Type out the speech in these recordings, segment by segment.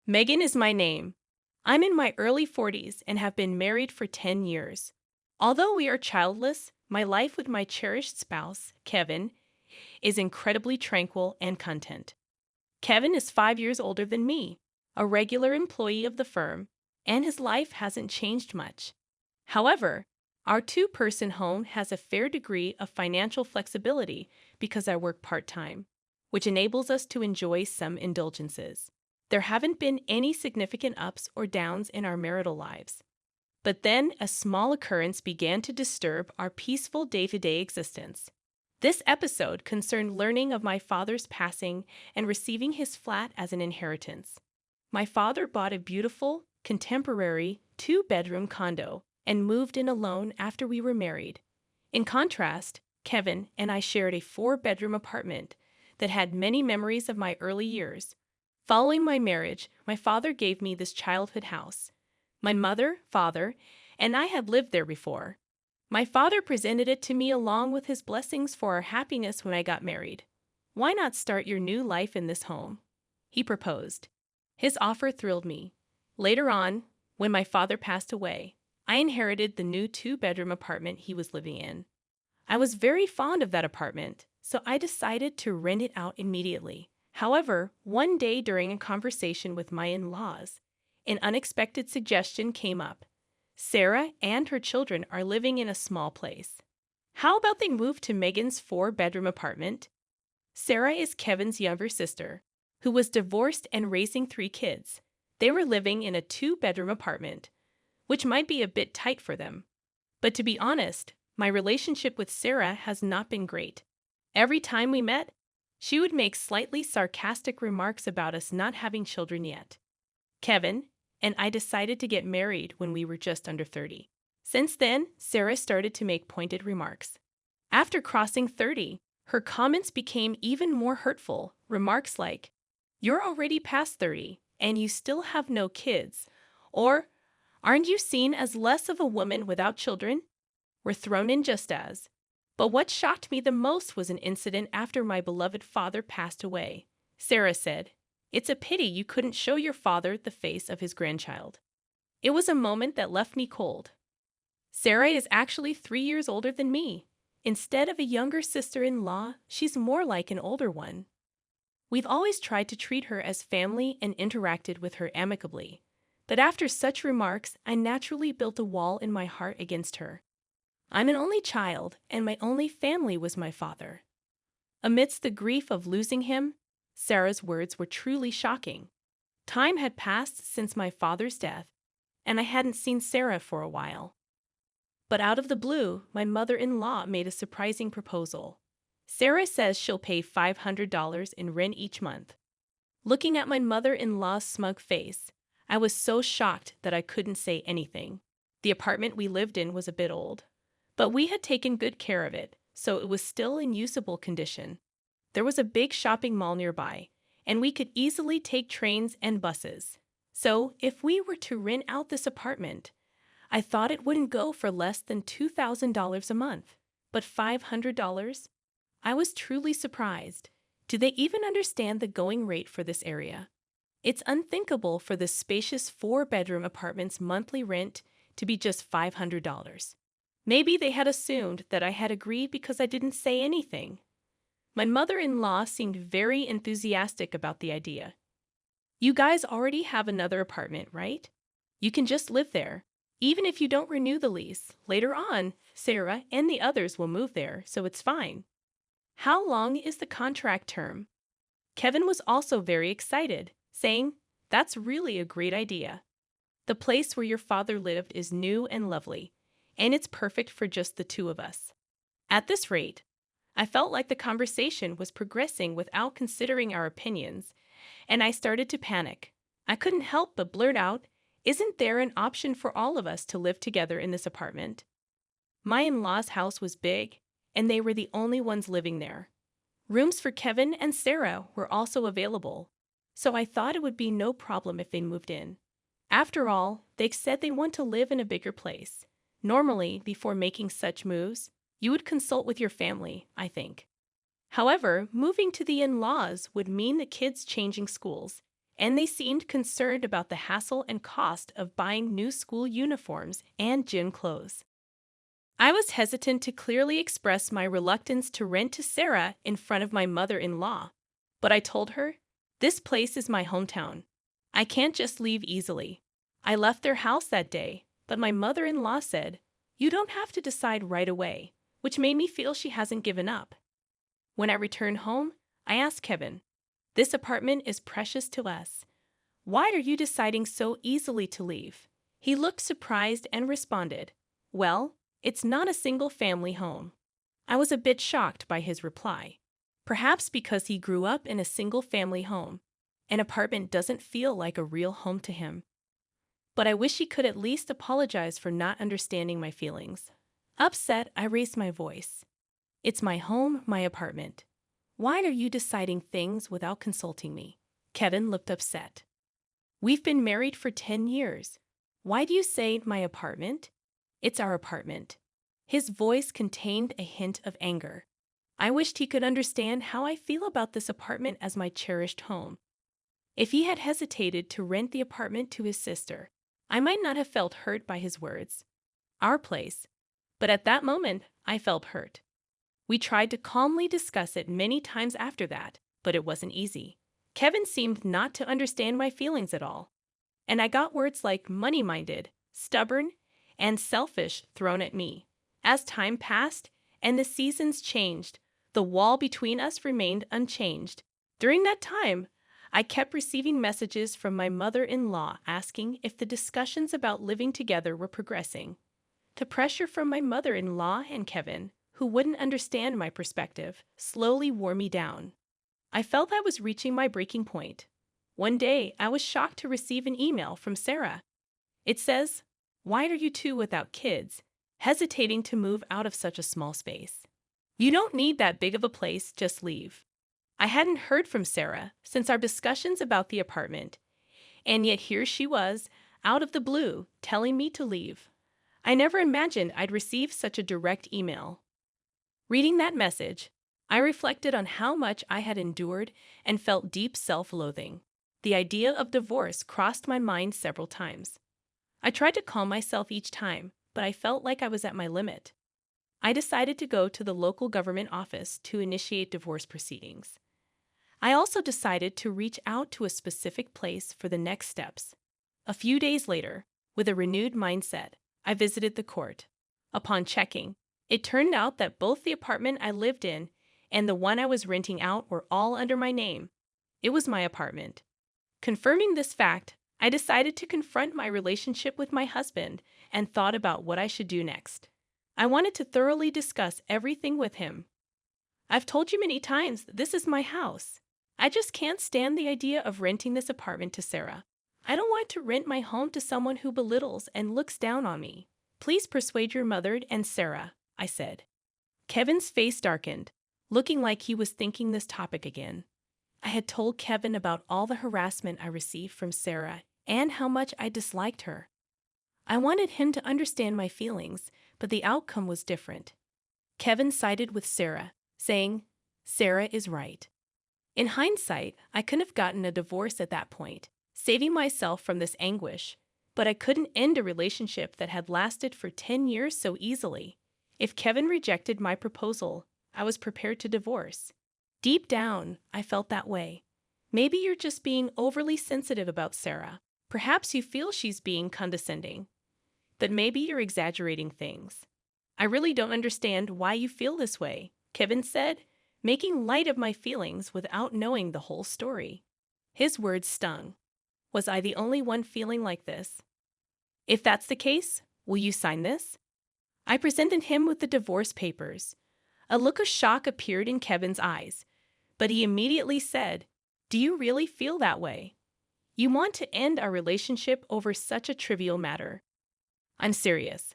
Megan is my name. I'm in my early 40s and have been married for 10 years. Although we are childless, my life with my cherished spouse, Kevin, is incredibly tranquil and content. Kevin is 5 years older than me, a regular employee of the firm, and his life hasn't changed much. However, our two-person home has a fair degree of financial flexibility because I work part-time, which enables us to enjoy some indulgences. There haven't been any significant ups or downs in our marital lives. But then a small occurrence began to disturb our peaceful day-to-day existence. This episode concerned learning of my father's passing and receiving his flat as an inheritance. My father bought a beautiful, contemporary, two-bedroom condo and moved in alone after we were married. In contrast, Kevin and I shared a four-bedroom apartment that had many memories of my early years. Following my marriage, my father gave me this childhood house. My mother, father, and I had lived there before. My father presented it to me along with his blessings for our happiness when I got married. "Why not start your new life in this home?" he proposed. His offer thrilled me. Later on, when my father passed away, I inherited the new two-bedroom apartment he was living in. I was very fond of that apartment, so I decided to rent it out immediately. However, one day during a conversation with my in-laws, an unexpected suggestion came up. Sarah and her children are living in a small place. How about they move to Megan's four-bedroom apartment? Sarah is Kevin's younger sister, who was divorced and raising three kids. They were living in a two-bedroom apartment, which might be a bit tight for them. But to be honest, my relationship with Sarah has not been great. Every time we met, she would make slightly sarcastic remarks about us not having children yet. Kevin and I decided to get married when we were just under 30. Since then, Sarah started to make pointed remarks. After crossing 30, her comments became even more hurtful, remarks like, "You're already past 30, and you still have no kids," or "Aren't you seen as less of a woman without children?" were thrown in just as. But what shocked me the most was an incident after my beloved father passed away. Sarah said, "It's a pity you couldn't show your father the face of his grandchild." It was a moment that left me cold. Sarah is actually 3 years older than me. Instead of a younger sister-in-law, she's more like an older one. We've always tried to treat her as family and interacted with her amicably. But after such remarks, I naturally built a wall in my heart against her. I'm an only child, and my only family was my father. Amidst the grief of losing him, Sarah's words were truly shocking. Time had passed since my father's death, and I hadn't seen Sarah for a while. But out of the blue, my mother-in-law made a surprising proposal. Sarah says she'll pay $500 in rent each month. Looking at my mother-in-law's smug face, I was so shocked that I couldn't say anything. The apartment we lived in was a bit old, but we had taken good care of it, so it was still in usable condition. There was a big shopping mall nearby, and we could easily take trains and buses. So, if we were to rent out this apartment, I thought it wouldn't go for less than $2,000 a month. But $500? I was truly surprised. Do they even understand the going rate for this area? It's unthinkable for this spacious four-bedroom apartment's monthly rent to be just $500. Maybe they had assumed that I had agreed because I didn't say anything. My mother-in-law seemed very enthusiastic about the idea. "You guys already have another apartment, right? You can just live there. Even if you don't renew the lease, later on, Sarah and the others will move there, so it's fine." "How long is the contract term?" Kevin was also very excited, saying, "That's really a great idea. The place where your father lived is new and lovely, and it's perfect for just the two of us." At this rate, I felt like the conversation was progressing without considering our opinions, and I started to panic. I couldn't help but blurt out, "Isn't there an option for all of us to live together in this apartment?" My in-laws' house was big, and they were the only ones living there. Rooms for Kevin and Sarah were also available, so I thought it would be no problem if they moved in. After all, they said they want to live in a bigger place. Normally, before making such moves, you would consult with your family, I think. However, moving to the in-laws would mean the kids changing schools, and they seemed concerned about the hassle and cost of buying new school uniforms and gym clothes. I was hesitant to clearly express my reluctance to rent to Sarah in front of my mother-in-law, but I told her, "This place is my hometown. I can't just leave easily." I left their house that day, but my mother-in-law said, "You don't have to decide right away," which made me feel she hasn't given up. When I returned home, I asked Kevin, "This apartment is precious to us. Why are you deciding so easily to leave?" He looked surprised and responded, "Well, it's not a single-family home." I was a bit shocked by his reply. Perhaps because he grew up in a single-family home, an apartment doesn't feel like a real home to him. But I wish he could at least apologize for not understanding my feelings. Upset, I raised my voice. "It's my home, my apartment. Why are you deciding things without consulting me?" Kevin looked upset. "We've been married for 10 years. Why do you say my apartment? It's our apartment." His voice contained a hint of anger. I wished he could understand how I feel about this apartment as my cherished home. If he had hesitated to rent the apartment to his sister, I might not have felt hurt by his words. Our place. But at that moment, I felt hurt. We tried to calmly discuss it many times after that, but it wasn't easy. Kevin seemed not to understand my feelings at all, and I got words like money-minded, stubborn, and selfish thrown at me. As time passed and the seasons changed, the wall between us remained unchanged. During that time, I kept receiving messages from my mother-in-law asking if the discussions about living together were progressing. The pressure from my mother-in-law and Kevin, who wouldn't understand my perspective, slowly wore me down. I felt I was reaching my breaking point. One day, I was shocked to receive an email from Sarah. It says, "Why are you two without kids, hesitating to move out of such a small space? You don't need that big of a place, just leave." I hadn't heard from Sarah since our discussions about the apartment, and yet here she was, out of the blue, telling me to leave. I never imagined I'd receive such a direct email. Reading that message, I reflected on how much I had endured and felt deep self-loathing. The idea of divorce crossed my mind several times. I tried to calm myself each time, but I felt like I was at my limit. I decided to go to the local government office to initiate divorce proceedings. I also decided to reach out to a specific place for the next steps. A few days later, with a renewed mindset, I visited the court. Upon checking, it turned out that both the apartment I lived in and the one I was renting out were all under my name. It was my apartment. Confirming this fact, I decided to confront my relationship with my husband and thought about what I should do next. I wanted to thoroughly discuss everything with him. "I've told you many times that this is my house. I just can't stand the idea of renting this apartment to Sarah. I don't want to rent my home to someone who belittles and looks down on me. Please persuade your mother and Sarah," I said. Kevin's face darkened, looking like he was thinking this topic again. I had told Kevin about all the harassment I received from Sarah and how much I disliked her. I wanted him to understand my feelings, but the outcome was different. Kevin sided with Sarah, saying, "Sarah is right." In hindsight, I couldn't have gotten a divorce at that point, saving myself from this anguish, but I couldn't end a relationship that had lasted for 10 years so easily. If Kevin rejected my proposal, I was prepared to divorce. Deep down, I felt that way. Maybe you're just being overly sensitive about Sarah. Perhaps you feel she's being condescending. But maybe you're exaggerating things. "I really don't understand why you feel this way," Kevin said, making light of my feelings without knowing the whole story. His words stung. Was I the only one feeling like this? "If that's the case, will you sign this?" I presented him with the divorce papers. A look of shock appeared in Kevin's eyes, but he immediately said, "Do you really feel that way? You want to end our relationship over such a trivial matter?" "I'm serious.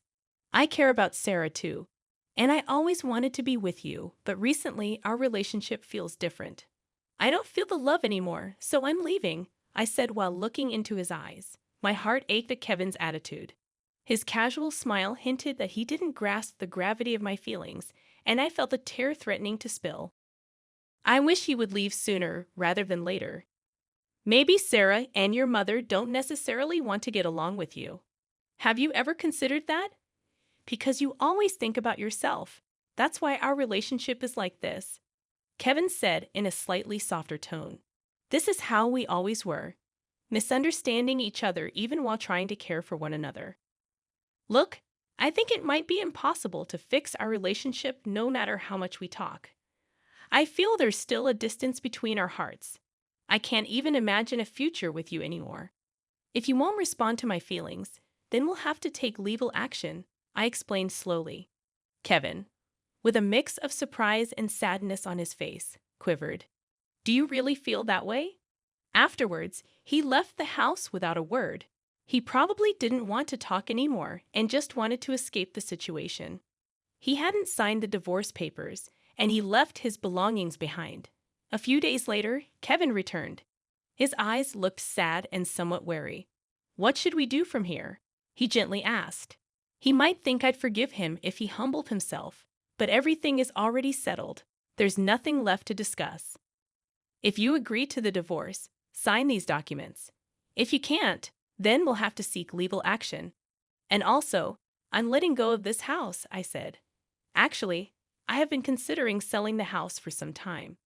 I care about Sarah too, and I always wanted to be with you, but recently our relationship feels different. I don't feel the love anymore, so I'm leaving," I said while looking into his eyes. My heart ached at Kevin's attitude. His casual smile hinted that he didn't grasp the gravity of my feelings, and I felt a tear threatening to spill. I wish he would leave sooner rather than later. Maybe Sarah and your mother don't necessarily want to get along with you. Have you ever considered that? Because you always think about yourself. That's why our relationship is like this. Kevin said in a slightly softer tone. This is how we always were, misunderstanding each other even while trying to care for one another. Look, I think it might be impossible to fix our relationship no matter how much we talk. I feel there's still a distance between our hearts. I can't even imagine a future with you anymore. If you won't respond to my feelings, then we'll have to take legal action, I explained slowly. Kevin, with a mix of surprise and sadness on his face, quivered. Do you really feel that way? Afterwards, he left the house without a word. He probably didn't want to talk anymore and just wanted to escape the situation. He hadn't signed the divorce papers, and he left his belongings behind. A few days later, Kevin returned. His eyes looked sad and somewhat wary. What should we do from here? He gently asked. He might think I'd forgive him if he humbled himself, but everything is already settled. There's nothing left to discuss. If you agree to the divorce, sign these documents. If you can't, then we'll have to seek legal action. And also, I'm letting go of this house, I said. Actually, I have been considering selling the house for some time.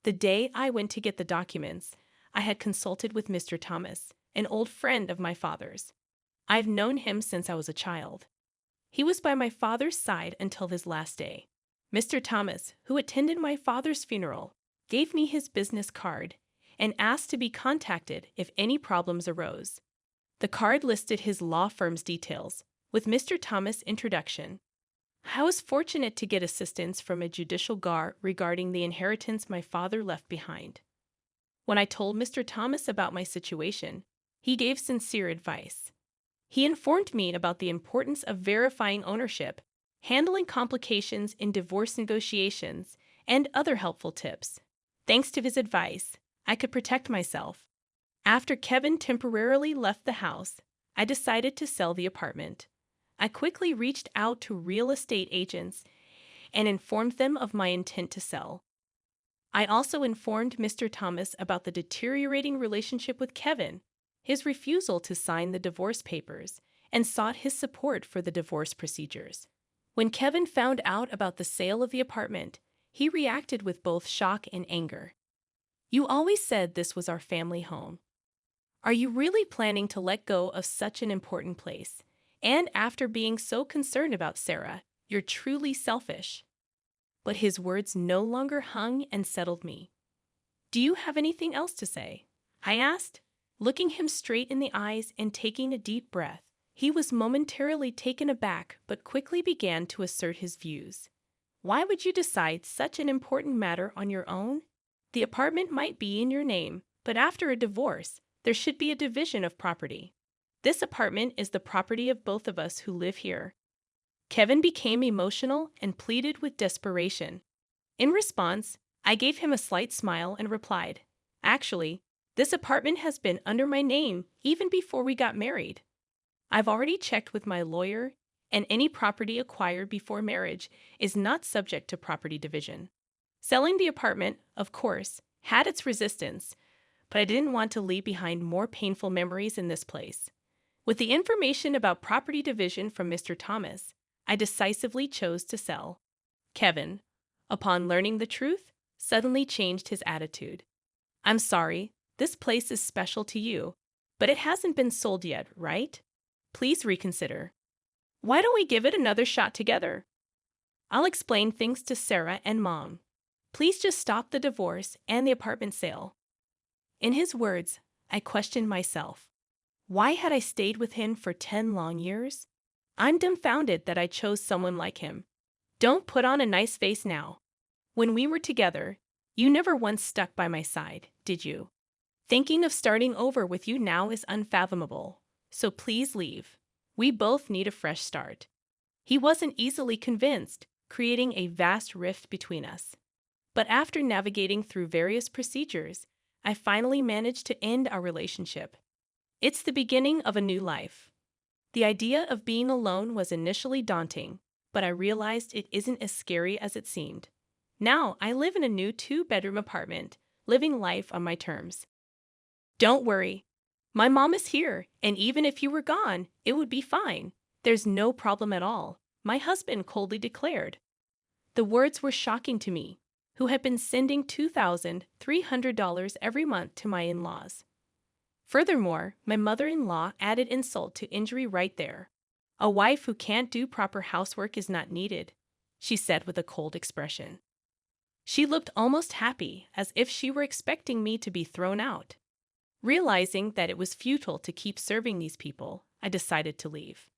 The day I went to get the documents, I had consulted with Mr. Thomas, an old friend of my father's. I've known him since I was a child. He was by my father's side until his last day. Mr. Thomas, who attended my father's funeral, gave me his business card and asked to be contacted if any problems arose. The card listed his law firm's details, with Mr. Thomas' introduction. I was fortunate to get assistance from a judicial guard regarding the inheritance my father left behind. When I told Mr. Thomas about my situation, he gave sincere advice. He informed me about the importance of verifying ownership, handling complications in divorce negotiations, and other helpful tips. Thanks to his advice, I could protect myself. After Kevin temporarily left the house, I decided to sell the apartment. I quickly reached out to real estate agents and informed them of my intent to sell. I also informed Mr. Thomas about the deteriorating relationship with Kevin, his refusal to sign the divorce papers, and sought his support for the divorce procedures. When Kevin found out about the sale of the apartment, he reacted with both shock and anger. You always said this was our family home. Are you really planning to let go of such an important place? And after being so concerned about Sarah, you're truly selfish. But his words no longer hung and settled me. Do you have anything else to say? I asked, looking him straight in the eyes and taking a deep breath. He was momentarily taken aback but quickly began to assert his views. Why would you decide such an important matter on your own? The apartment might be in your name, but after a divorce, there should be a division of property. This apartment is the property of both of us who live here. Kevin became emotional and pleaded with desperation. In response, I gave him a slight smile and replied, Actually, this apartment has been under my name even before we got married. I've already checked with my lawyer, and any property acquired before marriage is not subject to property division. Selling the apartment, of course, had its resistance, but I didn't want to leave behind more painful memories in this place. With the information about property division from Mr. Thomas, I decisively chose to sell. Kevin, upon learning the truth, suddenly changed his attitude. I'm sorry, this place is special to you, but it hasn't been sold yet, right? Please reconsider. Why don't we give it another shot together? I'll explain things to Sarah and Mom. Please just stop the divorce and the apartment sale. In his words, I questioned myself. Why had I stayed with him for 10 long years? I'm dumbfounded that I chose someone like him. Don't put on a nice face now. When we were together, you never once stuck by my side, did you? Thinking of starting over with you now is unfathomable, so please leave. We both need a fresh start. He wasn't easily convinced, creating a vast rift between us. But after navigating through various procedures, I finally managed to end our relationship. It's the beginning of a new life. The idea of being alone was initially daunting, but I realized it isn't as scary as it seemed. Now I live in a new 2-bedroom apartment, living life on my terms. Don't worry. My mom is here, and even if you were gone, it would be fine. There's no problem at all, my husband coldly declared. The words were shocking to me, who had been sending $2,300 every month to my in-laws. Furthermore, my mother-in-law added insult to injury right there. A wife who can't do proper housework is not needed, she said with a cold expression. She looked almost happy, as if she were expecting me to be thrown out. Realizing that it was futile to keep serving these people, I decided to leave.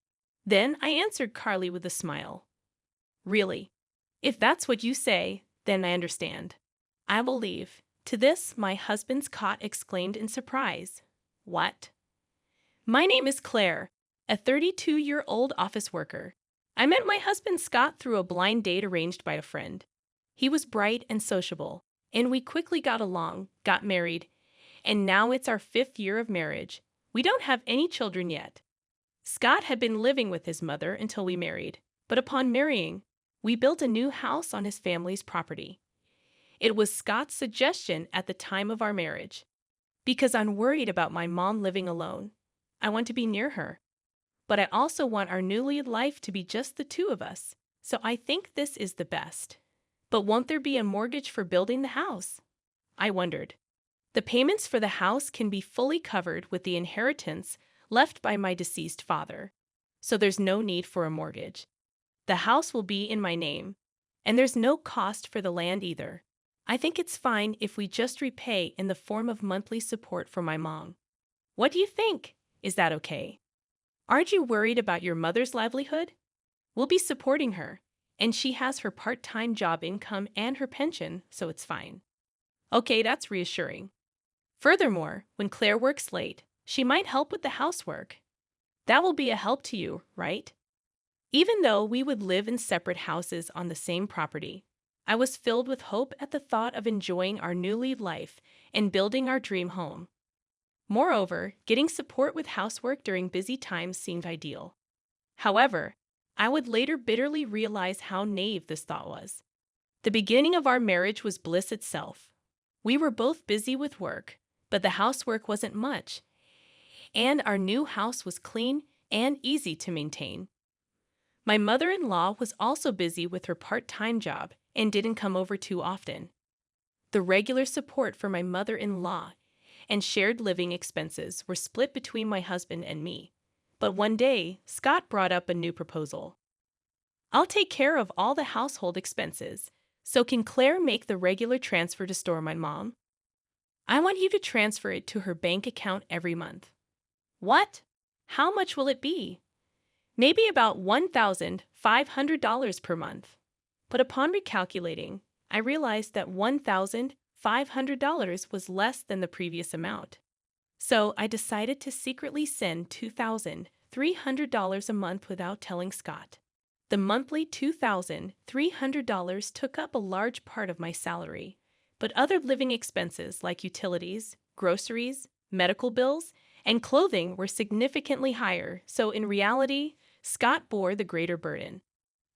Then I answered Carly with a smile. Really? If that's what you say, then I understand. I will leave. To this, my husband's cot exclaimed in surprise. What? My name is Claire, a 32-year-old office worker. I met my husband Scott through a blind date arranged by a friend. He was bright and sociable, and we quickly got along, got married, and now it's our 5th year of marriage. We don't have any children yet. Scott had been living with his mother until we married, but upon marrying, we built a new house on his family's property. It was Scott's suggestion at the time of our marriage. Because I'm worried about my mom living alone. I want to be near her. But I also want our newly life to be just the two of us, so I think this is the best. But won't there be a mortgage for building the house? I wondered. The payments for the house can be fully covered with the inheritance left by my deceased father, so there's no need for a mortgage. The house will be in my name, and there's no cost for the land either. I think it's fine if we just repay in the form of monthly support for my mom. What do you think? Is that okay? Aren't you worried about your mother's livelihood? We'll be supporting her, and she has her part-time job income and her pension, so it's fine. Okay, that's reassuring. Furthermore, when Claire works late, she might help with the housework. That will be a help to you, right? Even though we would live in separate houses on the same property, I was filled with hope at the thought of enjoying our newly life and building our dream home. Moreover, getting support with housework during busy times seemed ideal. However, I would later bitterly realize how naive this thought was. The beginning of our marriage was bliss itself. We were both busy with work, but the housework wasn't much, and our new house was clean and easy to maintain. My mother-in-law was also busy with her part-time job and didn't come over too often. The regular support for my mother-in-law and shared living expenses were split between my husband and me. But one day, Scott brought up a new proposal. I'll take care of all the household expenses, so can Claire make the regular transfer to store my mom? I want you to transfer it to her bank account every month. What? How much will it be? Maybe about $1,500 per month. But upon recalculating, I realized that $1,500 was less than the previous amount. So I decided to secretly send $2,300 a month without telling Scott. The monthly $2,300 took up a large part of my salary, but other living expenses like utilities, groceries, medical bills, and clothing were significantly higher, so in reality, Scott bore the greater burden.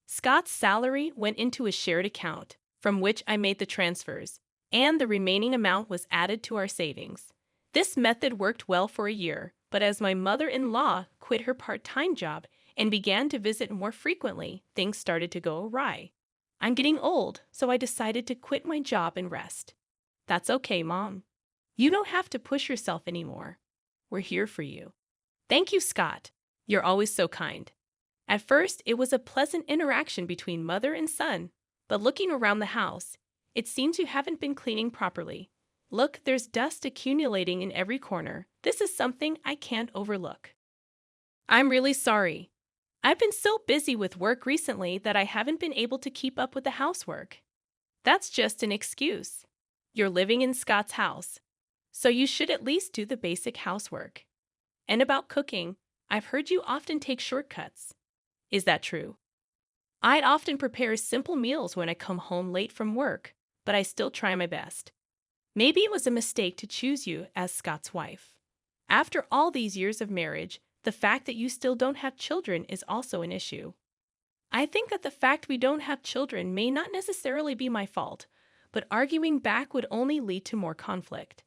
Scott's salary went into a shared account, from which I made the transfers, and the remaining amount was added to our savings. This method worked well for a year, but as my mother-in-law quit her part-time job and began to visit more frequently, things started to go awry. I'm getting old, so I decided to quit my job and rest. That's okay, Mom. You don't have to push yourself anymore. We're here for you. Thank you, Scott. You're always so kind. At first, it was a pleasant interaction between mother and son, but looking around the house, it seems you haven't been cleaning properly. Look, there's dust accumulating in every corner. This is something I can't overlook. I'm really sorry. I've been so busy with work recently that I haven't been able to keep up with the housework. That's just an excuse. You're living in Scott's house, so you should at least do the basic housework. And about cooking, I've heard you often take shortcuts. Is that true? I'd often prepare simple meals when I come home late from work, but I still try my best. Maybe it was a mistake to choose you as Scott's wife. After all these years of marriage, the fact that you still don't have children is also an issue. I think that the fact we don't have children may not necessarily be my fault, but arguing back would only lead to more conflict.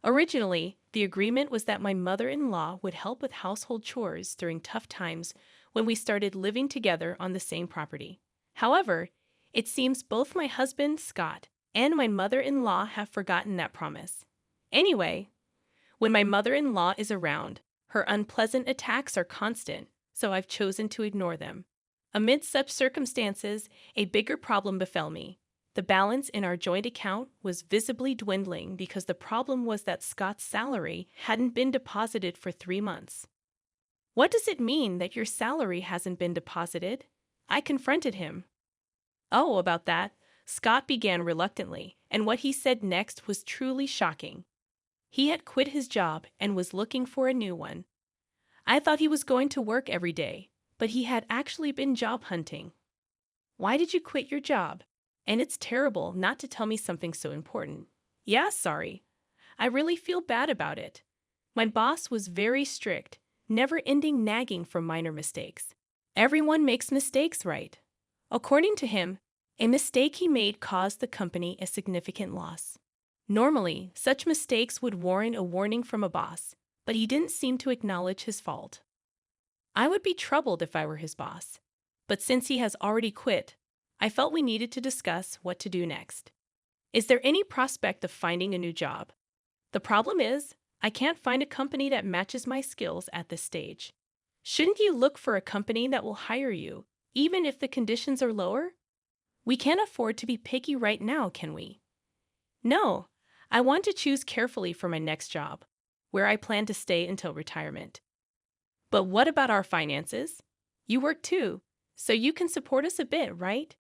Originally, The agreement was that my mother-in-law would help with household chores during tough times when we started living together on the same property. However, it seems both my husband, Scott, and my mother-in-law have forgotten that promise. Anyway, when my mother-in-law is around, her unpleasant attacks are constant, so I've chosen to ignore them. Amid such circumstances, a bigger problem befell me. The balance in our joint account was visibly dwindling because the problem was that Scott's salary hadn't been deposited for 3 months. "What does it mean that your salary hasn't been deposited?" I confronted him. "Oh, about that," Scott began reluctantly, and what he said next was truly shocking. He had quit his job and was looking for a new one. I thought he was going to work every day, but he had actually been job hunting. "Why did you quit your job? And it's terrible not to tell me something so important." "Yeah, sorry. I really feel bad about it. My boss was very strict, never-ending nagging for minor mistakes. Everyone makes mistakes, right?" According to him, a mistake he made caused the company a significant loss. Normally, such mistakes would warrant a warning from a boss, but he didn't seem to acknowledge his fault. I would be troubled if I were his boss, but since he has already quit, I felt we needed to discuss what to do next. "Is there any prospect of finding a new job?" "The problem is, I can't find a company that matches my skills at this stage." "Shouldn't you look for a company that will hire you, even if the conditions are lower?" "We can't afford to be picky right now, can we?" "No, I want to choose carefully for my next job, where I plan to stay until retirement." "But what about our finances? You work too, so you can support us a bit, right?"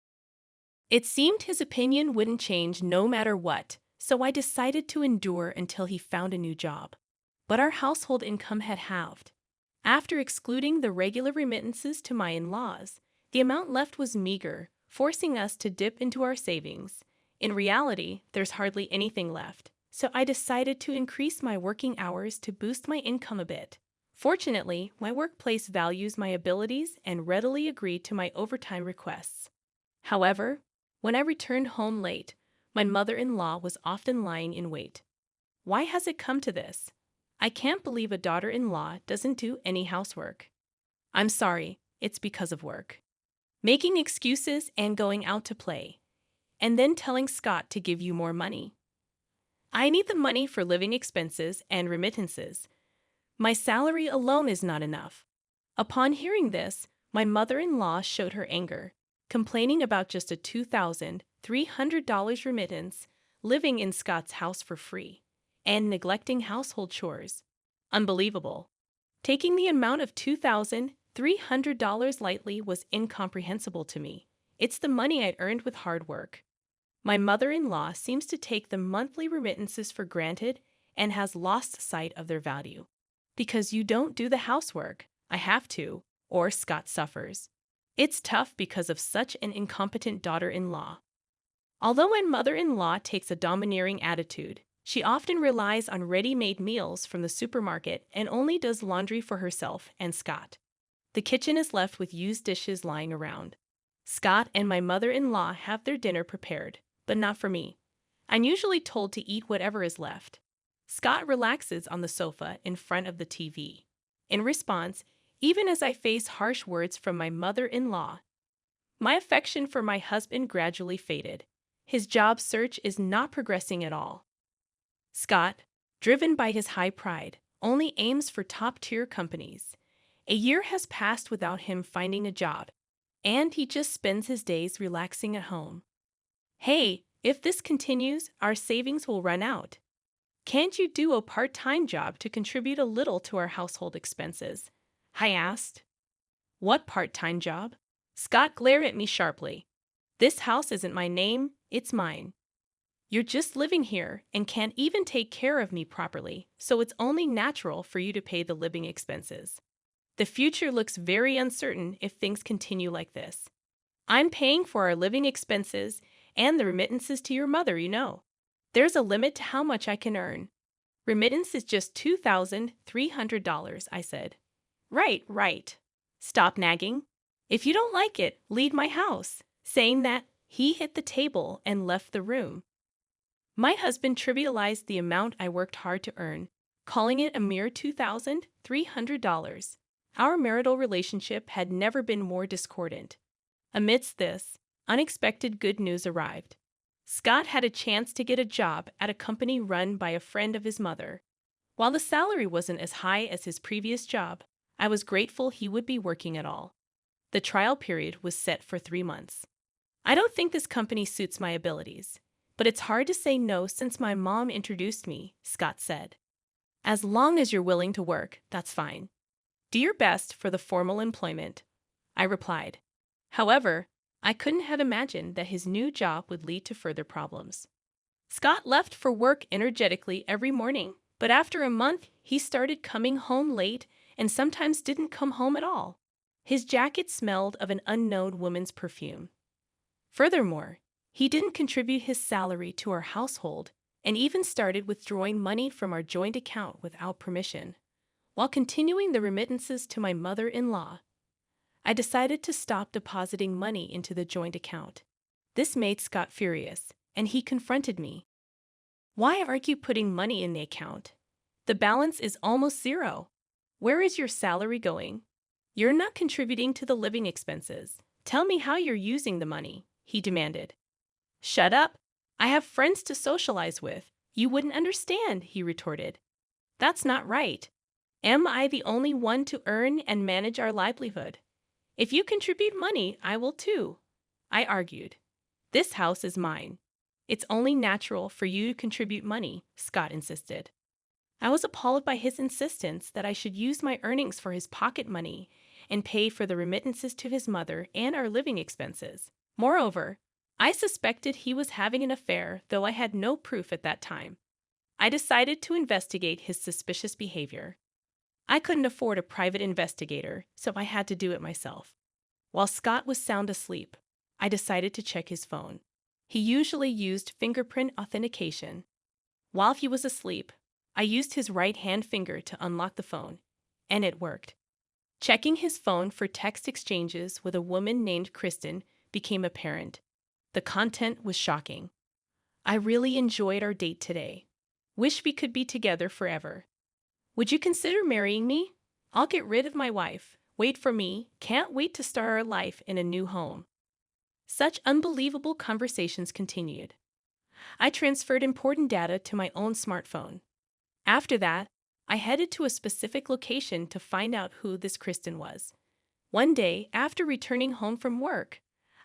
It seemed his opinion wouldn't change no matter what, so I decided to endure until he found a new job. But our household income had halved. After excluding the regular remittances to my in-laws, the amount left was meager, forcing us to dip into our savings. In reality, there's hardly anything left, so I decided to increase my working hours to boost my income a bit. Fortunately, my workplace values my abilities and readily agreed to my overtime requests. However, when I returned home late, my mother-in-law was often lying in wait. Why has it come to this? I can't believe a daughter-in-law doesn't do any housework. I'm sorry, it's because of work. Making excuses and going out to play, and then telling Scott to give you more money. I need the money for living expenses and remittances. My salary alone is not enough. Upon hearing this, my mother-in-law showed her anger, complaining about just a $2,300 remittance, living in Scott's house for free, and neglecting household chores. Unbelievable. Taking the amount of $2,300 lightly was incomprehensible to me. It's the money I'd earned with hard work. My mother-in-law seems to take the monthly remittances for granted and has lost sight of their value. Because you don't do the housework, I have to, or Scott suffers. It's tough because of such an incompetent daughter-in-law. Although my mother-in-law takes a domineering attitude, she often relies on ready-made meals from the supermarket and only does laundry for herself and Scott. The kitchen is left with used dishes lying around. Scott and my mother-in-law have their dinner prepared, but not for me. I'm usually told to eat whatever is left. Scott relaxes on the sofa in front of the TV. In response, even as I face harsh words from my mother-in-law, my affection for my husband gradually faded. His job search is not progressing at all. Scott, driven by his high pride, only aims for top-tier companies. A year has passed without him finding a job, and he just spends his days relaxing at home. "Hey, if this continues, our savings will run out. Can't you do a part-time job to contribute a little to our household expenses?" I asked. "What part-time job?" Scott glared at me sharply. "This house isn't my name, it's mine. You're just living here and can't even take care of me properly, so it's only natural for you to pay the living expenses. The future looks very uncertain if things continue like this. I'm paying for our living expenses and the remittances to your mother, you know. There's a limit to how much I can earn. Remittance is just $2,300, I said. Right. Stop nagging. If you don't like it, leave my house." Saying that, he hit the table and left the room. My husband trivialized the amount I worked hard to earn, calling it a mere $2,300. Our marital relationship had never been more discordant. Amidst this, unexpected good news arrived. Scott had a chance to get a job at a company run by a friend of his mother. While the salary wasn't as high as his previous job, I was grateful he would be working at all. The trial period was set for 3 months. I don't think this company suits my abilities, but it's hard to say no since my mom introduced me, Scott said. As long as you're willing to work, that's fine. Do your best for the formal employment, I replied. However, I couldn't have imagined that his new job would lead to further problems. Scott left for work energetically every morning, but after a month, he started coming home late and sometimes didn't come home at all. His jacket smelled of an unknown woman's perfume. Furthermore, he didn't contribute his salary to our household and even started withdrawing money from our joint account without permission, while continuing the remittances to my mother-in-law. I decided to stop depositing money into the joint account. This made Scott furious, and he confronted me. Why aren't you putting money in the account? The balance is almost zero. Where is your salary going? You're not contributing to the living expenses. Tell me how you're using the money, he demanded. Shut up. I have friends to socialize with. You wouldn't understand, he retorted. That's not right. Am I the only one to earn and manage our livelihood? If you contribute money, I will too, I argued. This house is mine. It's only natural for you to contribute money, Scott insisted. I was appalled by his insistence that I should use my earnings for his pocket money and pay for the remittances to his mother and our living expenses. Moreover, I suspected he was having an affair, though I had no proof at that time. I decided to investigate his suspicious behavior. I couldn't afford a private investigator, so I had to do it myself. While Scott was sound asleep, I decided to check his phone. He usually used fingerprint authentication. While he was asleep, I used his right-hand finger to unlock the phone, and it worked. Checking his phone for text exchanges with a woman named Kristen became apparent. The content was shocking. I really enjoyed our date today. Wish we could be together forever. Would you consider marrying me? I'll get rid of my wife. Wait for me. Can't wait to start our life in a new home. Such unbelievable conversations continued. I transferred important data to my own smartphone. After that, I headed to a specific location to find out who this Kristen was. One day, after returning home from work,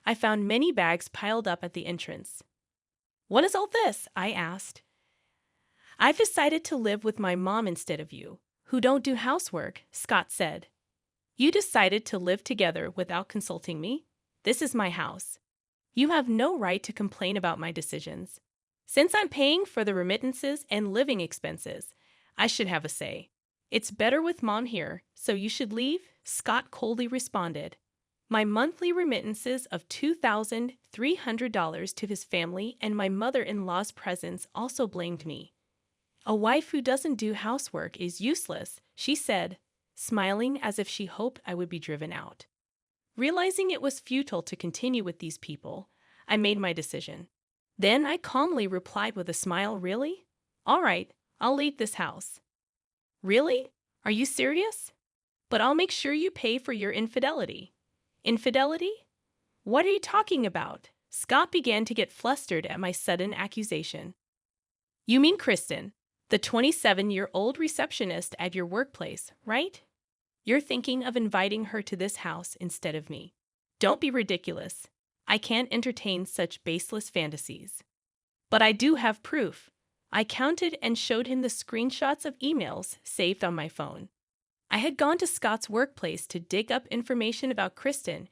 I found many bags piled up at the entrance. What is all this? I asked. I've decided to live with my mom instead of you, who don't do housework, Scott said. You decided to live together without consulting me? This is my house. You have no right to complain about my decisions. Since I'm paying for the remittances and living expenses, I should have a say. It's better with Mom here, so you should leave, Scott coldly responded. My monthly remittances of $2,300 to his family and my mother-in-law's presence also blamed me. A wife who doesn't do housework is useless, she said, smiling as if she hoped I would be driven out. Realizing it was futile to continue with these people, I made my decision. Then I calmly replied with a smile, really? All right, I'll leave this house. Really? Are you serious? But I'll make sure you pay for your infidelity. Infidelity? What are you talking about? Scott began to get flustered at my sudden accusation. You mean Kristen, the 27-year-old receptionist at your workplace, right? You're thinking of inviting her to this house instead of me. Don't be ridiculous. I can't entertain such baseless fantasies. But I do have proof. I counted and showed him the screenshots of emails saved on my phone. I had gone to Scott's workplace to dig up information about Kristen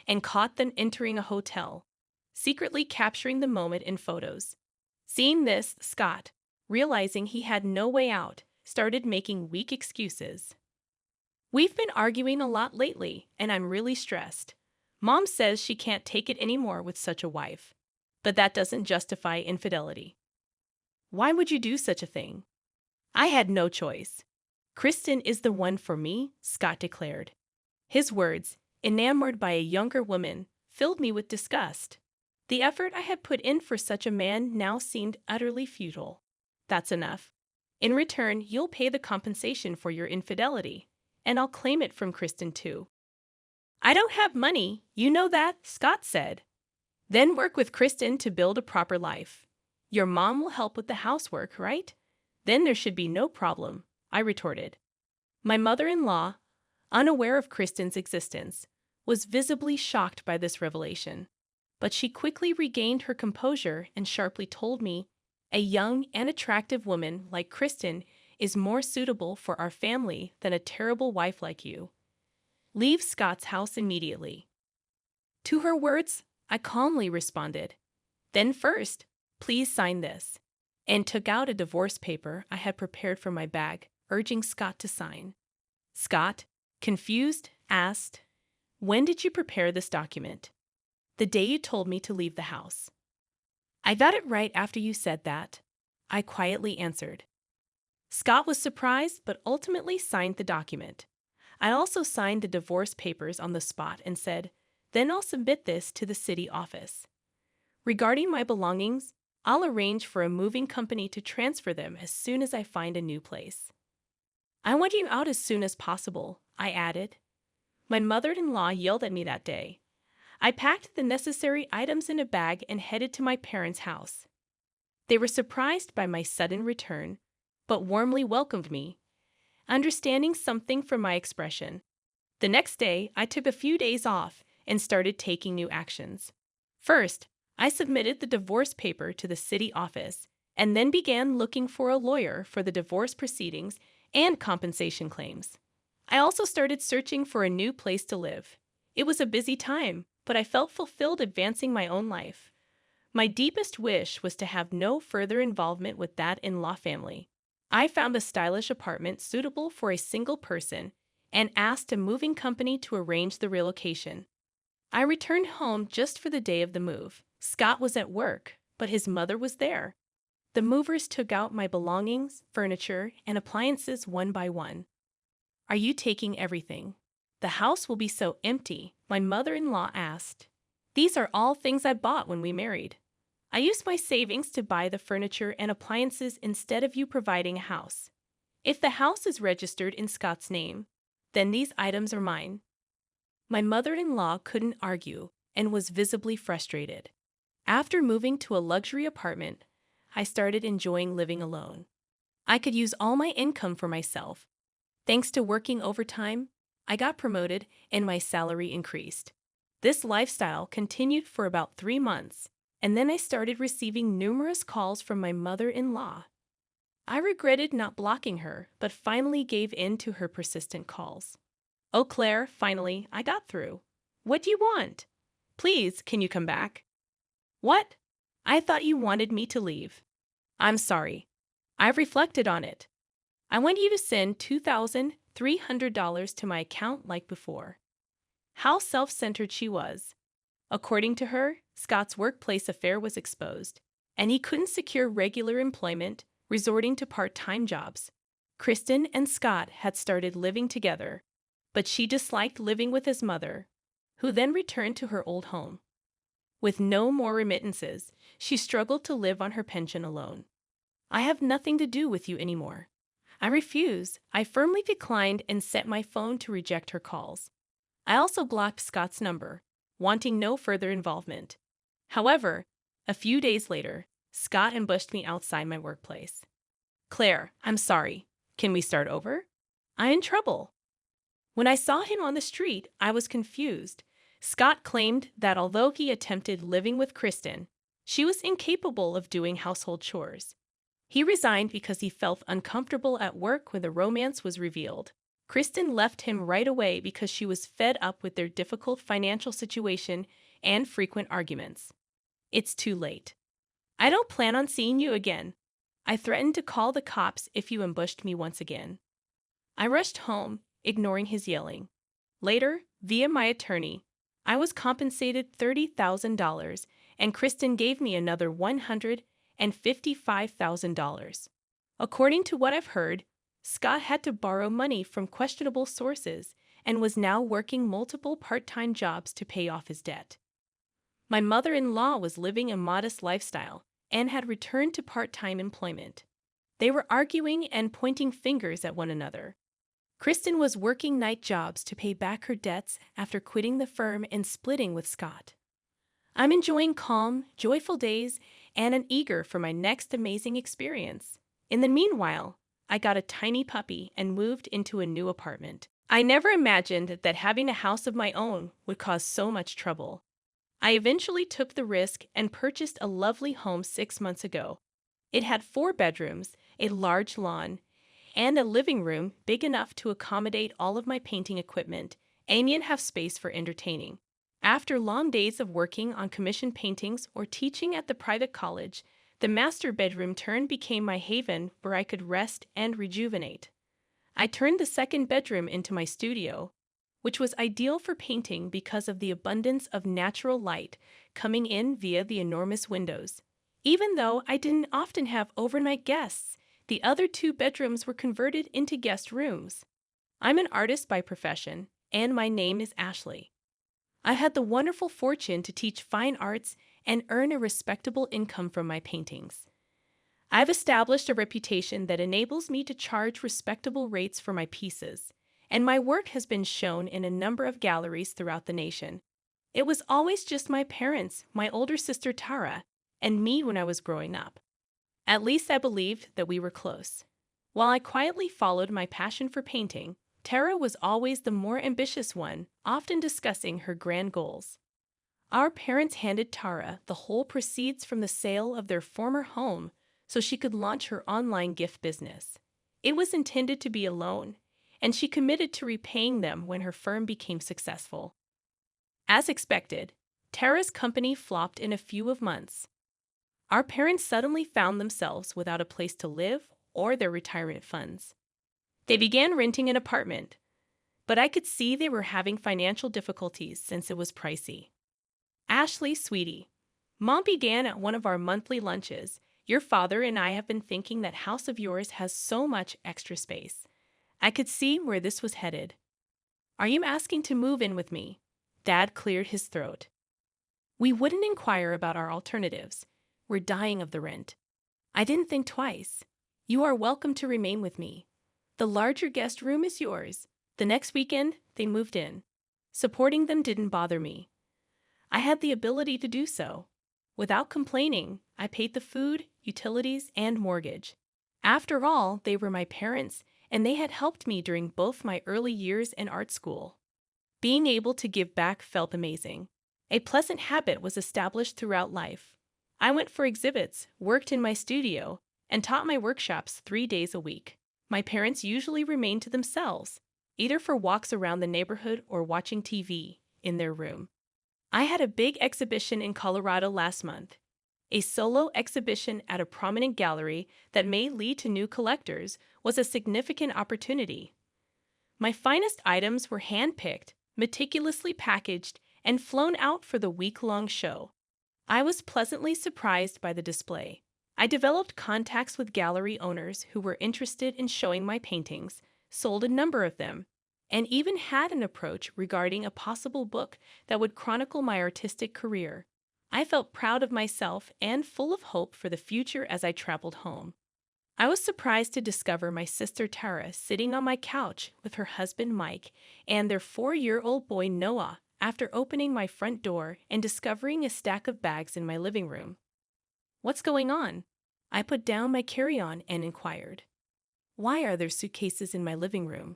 and caught them entering a hotel, secretly capturing the moment in photos. Seeing this, Scott, realizing he had no way out, started making weak excuses. We've been arguing a lot lately, and I'm really stressed. Mom says she can't take it anymore with such a wife, but that doesn't justify infidelity. Why would you do such a thing? I had no choice. Kristen is the one for me, Scott declared. His words, enamored by a younger woman, filled me with disgust. The effort I had put in for such a man now seemed utterly futile. That's enough. In return, you'll pay the compensation for your infidelity, and I'll claim it from Kristen too. I don't have money, you know that, Scott said. Then work with Kristen to build a proper life. Your mom will help with the housework, right? Then there should be no problem, I retorted. My mother-in-law, unaware of Kristen's existence, was visibly shocked by this revelation. But she quickly regained her composure and sharply told me, a young and attractive woman like Kristen is more suitable for our family than a terrible wife like you. Leave Scott's house immediately. To her words, I calmly responded, then first, please sign this, and took out a divorce paper I had prepared from my bag, urging Scott to sign. Scott, confused, asked, when did you prepare this document? The day you told me to leave the house. I got it right after you said that, I quietly answered. Scott was surprised but ultimately signed the document. I also signed the divorce papers on the spot and said, then I'll submit this to the city office. Regarding my belongings, I'll arrange for a moving company to transfer them as soon as I find a new place. I want you out as soon as possible, I added. My mother-in-law yelled at me that day. I packed the necessary items in a bag and headed to my parents' house. They were surprised by my sudden return, but warmly welcomed me, understanding something from my expression. The next day, I took a few days off and started taking new actions. First, I submitted the divorce paper to the city office and then began looking for a lawyer for the divorce proceedings and compensation claims. I also started searching for a new place to live. It was a busy time, but I felt fulfilled advancing my own life. My deepest wish was to have no further involvement with that in-law family. I found a stylish apartment suitable for a single person and asked a moving company to arrange the relocation. I returned home just for the day of the move. Scott was at work, but his mother was there. The movers took out my belongings, furniture, and appliances one by one. Are you taking everything? The house will be so empty, my mother-in-law asked. These are all things I bought when we married. I used my savings to buy the furniture and appliances instead of you providing a house. If the house is registered in Scott's name, then these items are mine. My mother-in-law couldn't argue and was visibly frustrated. After moving to a luxury apartment, I started enjoying living alone. I could use all my income for myself. Thanks to working overtime, I got promoted and my salary increased. This lifestyle continued for about 3 months, and then I started receiving numerous calls from my mother-in-law. I regretted not blocking her, but finally gave in to her persistent calls. Oh, Claire, finally, I got through. What do you want? Please, can you come back? What? I thought you wanted me to leave. I'm sorry. I've reflected on it. I want you to send $2,300 to my account like before. How self-centered she was. According to her, Scott's workplace affair was exposed, and he couldn't secure regular employment, resorting to part-time jobs. Kristen and Scott had started living together, but she disliked living with his mother, who then returned to her old home. With no more remittances, she struggled to live on her pension alone. I have nothing to do with you anymore. I refuse. I firmly declined and set my phone to reject her calls. I also blocked Scott's number, wanting no further involvement. However, a few days later, Scott ambushed me outside my workplace. Claire, I'm sorry. Can we start over? I'm in trouble. When I saw him on the street, I was confused. Scott claimed that although he attempted living with Kristen, she was incapable of doing household chores. He resigned because he felt uncomfortable at work when the romance was revealed. Kristen left him right away because she was fed up with their difficult financial situation and frequent arguments. It's too late. I don't plan on seeing you again. I threatened to call the cops if you ambushed me once again. I rushed home, ignoring his yelling. Later, via my attorney, I was compensated $30,000, and Kristen gave me another $155,000. According to what I've heard, Scott had to borrow money from questionable sources and was now working multiple part-time jobs to pay off his debt. My mother-in-law was living a modest lifestyle and had returned to part-time employment. They were arguing and pointing fingers at one another. Kristen was working night jobs to pay back her debts after quitting the firm and splitting with Scott. I'm enjoying calm, joyful days and am eager for my next amazing experience. In the meanwhile, I got a tiny puppy and moved into a new apartment. I never imagined that having a house of my own would cause so much trouble. I eventually took the risk and purchased a lovely home 6 months ago. It had 4 bedrooms, a large lawn, and a living room big enough to accommodate all of my painting equipment and yet have space for entertaining. After long days of working on commissioned paintings or teaching at the private college, the master bedroom became my haven where I could rest and rejuvenate. I turned the second bedroom into my studio, which was ideal for painting because of the abundance of natural light coming in via the enormous windows. Even though I didn't often have overnight guests, the other 2 bedrooms were converted into guest rooms. I'm an artist by profession, and my name is Ashley. I had the wonderful fortune to teach fine arts and earn a respectable income from my paintings. I've established a reputation that enables me to charge respectable rates for my pieces, and my work has been shown in a number of galleries throughout the nation. It was always just my parents, my older sister Tara, and me when I was growing up. At least I believed that we were close. While I quietly followed my passion for painting, Tara was always the more ambitious one, often discussing her grand goals. Our parents handed Tara the whole proceeds from the sale of their former home so she could launch her online gift business. It was intended to be a loan, and she committed to repaying them when her firm became successful. As expected, Tara's company flopped in a few months. Our parents suddenly found themselves without a place to live or their retirement funds. They began renting an apartment, but I could see they were having financial difficulties since it was pricey. Ashley, sweetie, Mom began at one of our monthly lunches. Your father and I have been thinking that house of yours has so much extra space. I could see where this was headed. Are you asking to move in with me? Dad cleared his throat. We wouldn't inquire about our alternatives. We're dying of the rent. I didn't think twice. You are welcome to remain with me. The larger guest room is yours. The next weekend, they moved in. Supporting them didn't bother me. I had the ability to do so. Without complaining, I paid the food, utilities, and mortgage. After all, they were my parents, and they had helped me during both my early years in art school. Being able to give back felt amazing. A pleasant habit was established throughout life. I went for exhibits, worked in my studio, and taught my workshops 3 days a week. My parents usually remained to themselves, either for walks around the neighborhood or watching TV in their room. I had a big exhibition in Colorado last month, a solo exhibition at a prominent gallery that may lead to new collectors was a significant opportunity. My finest items were hand-picked, meticulously packaged, and flown out for the week-long show. I was pleasantly surprised by the display. I developed contacts with gallery owners who were interested in showing my paintings, sold a number of them, and even had an approach regarding a possible book that would chronicle my artistic career. I felt proud of myself and full of hope for the future as I traveled home. I was surprised to discover my sister Tara sitting on my couch with her husband Mike and their 4-year-old boy Noah after opening my front door and discovering a stack of bags in my living room. What's going on? I put down my carry-on and inquired. Why are there suitcases in my living room?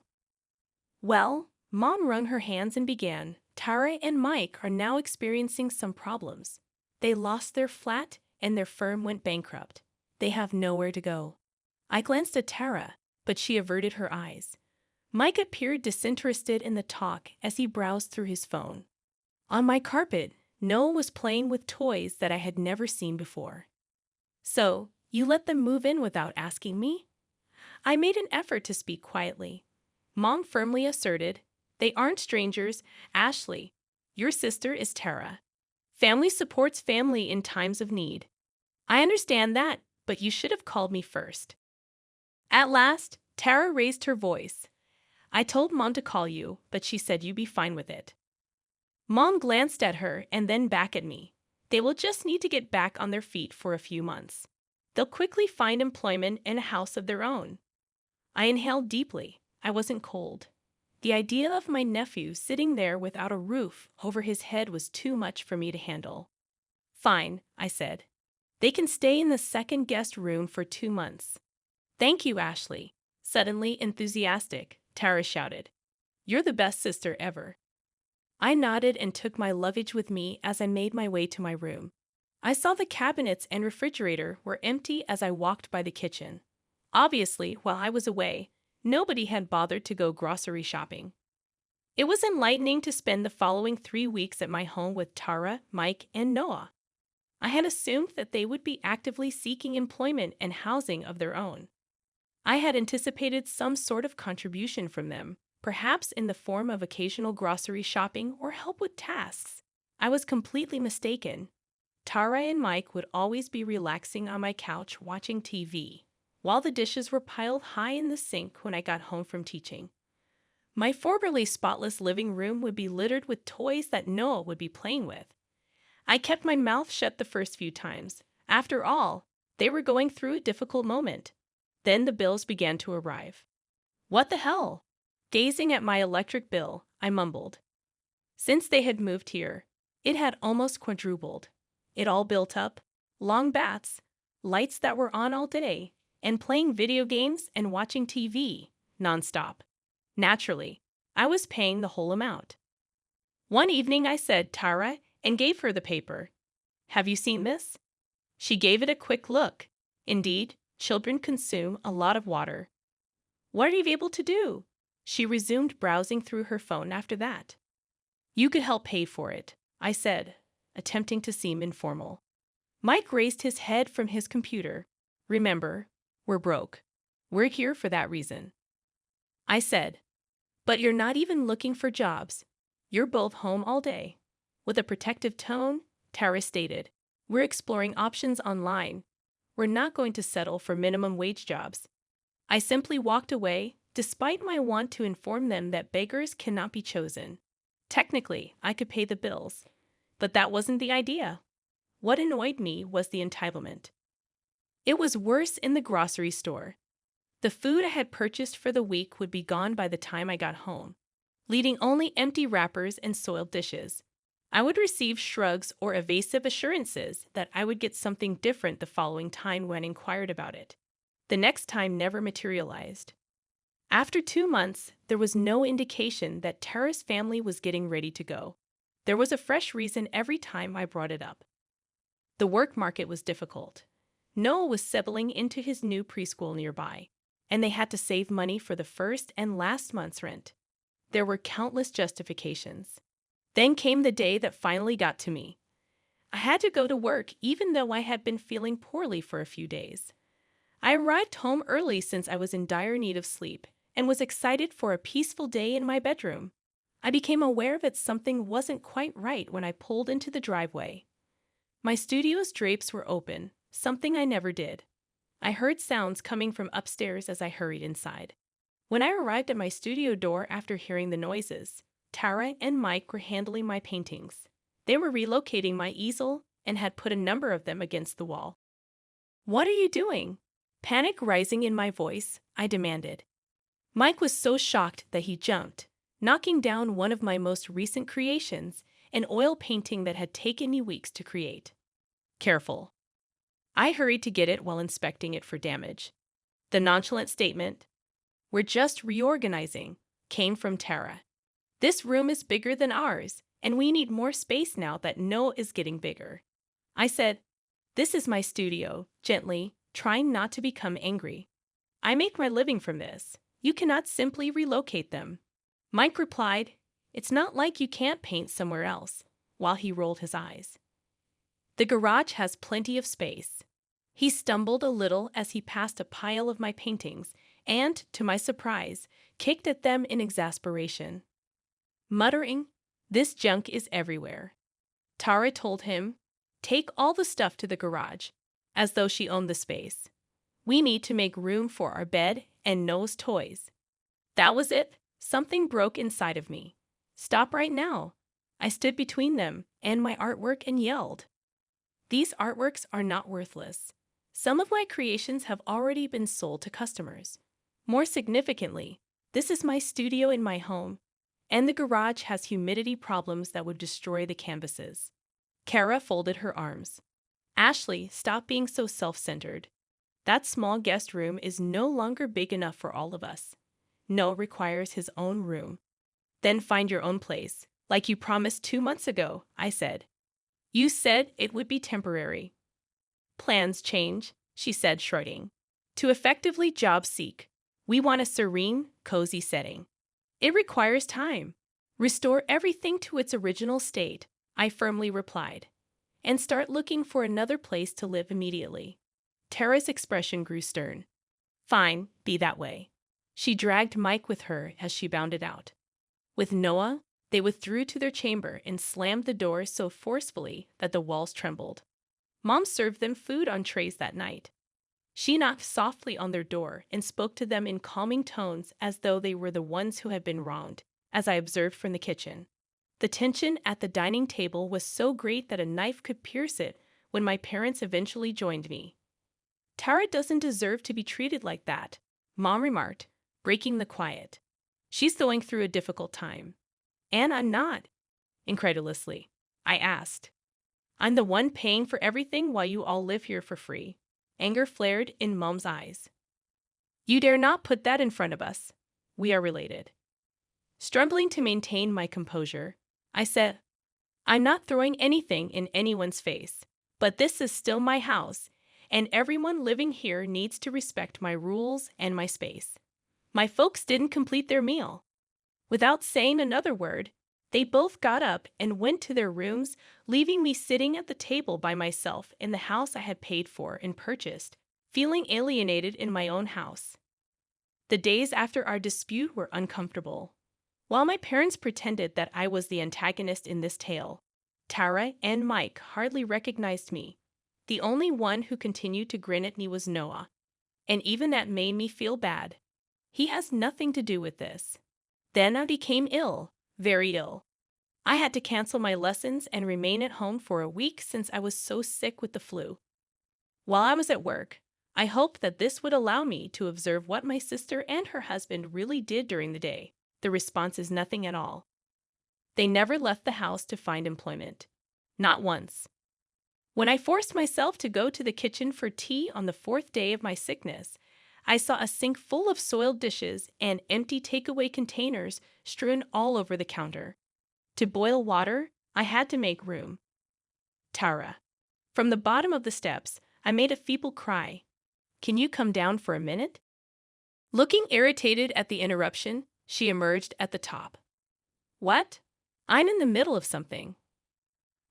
Well, Mom wrung her hands and began. Tara and Mike are now experiencing some problems. They lost their flat and their firm went bankrupt. They have nowhere to go. I glanced at Tara, but she averted her eyes. Mike appeared disinterested in the talk as he browsed through his phone. On my carpet, Noah was playing with toys that I had never seen before. So, you let them move in without asking me? I made an effort to speak quietly. Mom firmly asserted, they aren't strangers, Ashley. Your sister is Tara. Family supports family in times of need. I understand that, but you should have called me first. At last, Tara raised her voice. I told Mom to call you, but she said you'd be fine with it. Mom glanced at her and then back at me. They will just need to get back on their feet for a few months. They'll quickly find employment in a house of their own. I inhaled deeply. I wasn't cold. The idea of my nephew sitting there without a roof over his head was too much for me to handle. Fine, I said. They can stay in the second guest room for 2 months. Thank you, Ashley. Suddenly enthusiastic, Tara shouted. You're the best sister ever. I nodded and took my luggage with me as I made my way to my room. I saw the cabinets and refrigerator were empty as I walked by the kitchen. Obviously, while I was away, nobody had bothered to go grocery shopping. It was enlightening to spend the following 3 weeks at my home with Tara, Mike, and Noah. I had assumed that they would be actively seeking employment and housing of their own. I had anticipated some sort of contribution from them, perhaps in the form of occasional grocery shopping or help with tasks. I was completely mistaken. Tara and Mike would always be relaxing on my couch watching TV, while the dishes were piled high in the sink when I got home from teaching. My formerly spotless living room would be littered with toys that Noah would be playing with. I kept my mouth shut the first few times. After all, they were going through a difficult moment. Then the bills began to arrive. What the hell? Gazing at my electric bill, I mumbled. Since they had moved here, it had almost quadrupled. It all built up, long baths, lights that were on all day, and playing video games and watching TV, nonstop. Naturally, I was paying the whole amount. One evening I said Tara and gave her the paper. Have you seen this? She gave it a quick look. Indeed, children consume a lot of water. What are you able to do? She resumed browsing through her phone after that. You could help pay for it, I said, attempting to seem informal. Mike raised his head from his computer. Remember, we're broke. We're here for that reason. I said, but you're not even looking for jobs. You're both home all day. With a protective tone, Tara stated, we're exploring options online. We're not going to settle for minimum wage jobs. I simply walked away, despite my want to inform them that beggars cannot be chosen. Technically, I could pay the bills, but that wasn't the idea. What annoyed me was the entitlement. It was worse in the grocery store. The food I had purchased for the week would be gone by the time I got home, leaving only empty wrappers and soiled dishes. I would receive shrugs or evasive assurances that I would get something different the following time when inquired about it. The next time never materialized. After 2 months, there was no indication that Tara's family was getting ready to go. There was a fresh reason every time I brought it up. The work market was difficult. Noah was settling into his new preschool nearby, and they had to save money for the first and last month's rent. There were countless justifications. Then came the day that finally got to me. I had to go to work even though I had been feeling poorly for a few days. I arrived home early since I was in dire need of sleep and was excited for a peaceful day in my bedroom. I became aware that something wasn't quite right when I pulled into the driveway. My studio's drapes were open, something I never did. I heard sounds coming from upstairs as I hurried inside. When I arrived at my studio door after hearing the noises, Tara and Mike were handling my paintings. They were relocating my easel and had put a number of them against the wall. What are you doing? Panic rising in my voice, I demanded. Mike was so shocked that he jumped, knocking down one of my most recent creations, an oil painting that had taken me weeks to create. Careful. I hurried to get it while inspecting it for damage. The nonchalant statement, "We're just reorganizing," came from Tara. This room is bigger than ours, and we need more space now that Noah is getting bigger. I said, "This is my studio," gently, trying not to become angry. "I make my living from this. You cannot simply relocate them." Mike replied, "It's not like you can't paint somewhere else," while he rolled his eyes. "The garage has plenty of space." He stumbled a little as he passed a pile of my paintings and, to my surprise, kicked at them in exasperation. Muttering, "This junk is everywhere." Tara told him, "Take all the stuff to the garage," as though she owned the space. "We need to make room for our bed and Noah's toys." That was it. Something broke inside of me. "Stop right now." I stood between them and my artwork and yelled, "These artworks are not worthless. Some of my creations have already been sold to customers. More significantly, this is my studio in my home, and the garage has humidity problems that would destroy the canvases. Kara folded her arms. Ashley, stop being so self-centered. That small guest room is no longer big enough for all of us. Noah requires his own room. Then find your own place, like you promised 2 months ago, I said. You said it would be temporary. Plans change, she said, shrugging. To effectively job seek, we want a serene, cozy setting. It requires time. Restore everything to its original state, I firmly replied, and start looking for another place to live immediately. Tara's expression grew stern. Fine, be that way. She dragged Mike with her as she bounded out. With Noah, they withdrew to their chamber and slammed the door so forcefully that the walls trembled. Mom served them food on trays that night. She knocked softly on their door and spoke to them in calming tones as though they were the ones who had been wronged, as I observed from the kitchen. The tension at the dining table was so great that a knife could pierce it when my parents eventually joined me. Tara doesn't deserve to be treated like that, Mom remarked, breaking the quiet. She's going through a difficult time. And I'm not. Incredulously, I asked. I'm the one paying for everything while you all live here for free. Anger flared in Mom's eyes. You dare not put that in front of us. We are related. Struggling to maintain my composure, I said, I'm not throwing anything in anyone's face, but this is still my house, and everyone living here needs to respect my rules and my space. My folks didn't complete their meal. Without saying another word, they both got up and went to their rooms, leaving me sitting at the table by myself in the house I had paid for and purchased, feeling alienated in my own house. The days after our dispute were uncomfortable. While my parents pretended that I was the antagonist in this tale, Tara and Mike hardly recognized me. The only one who continued to grin at me was Noah, and even that made me feel bad. He has nothing to do with this. Then I became ill, very ill. I had to cancel my lessons and remain at home for a week since I was so sick with the flu. While I was at work, I hoped that this would allow me to observe what my sister and her husband really did during the day. The response is nothing at all. They never left the house to find employment. Not once. When I forced myself to go to the kitchen for tea on the 4th day of my sickness, I saw a sink full of soiled dishes and empty takeaway containers strewn all over the counter. To boil water, I had to make room. Tara. From the bottom of the steps, I made a feeble cry. Can you come down for a minute? Looking irritated at the interruption, she emerged at the top. What? I'm in the middle of something.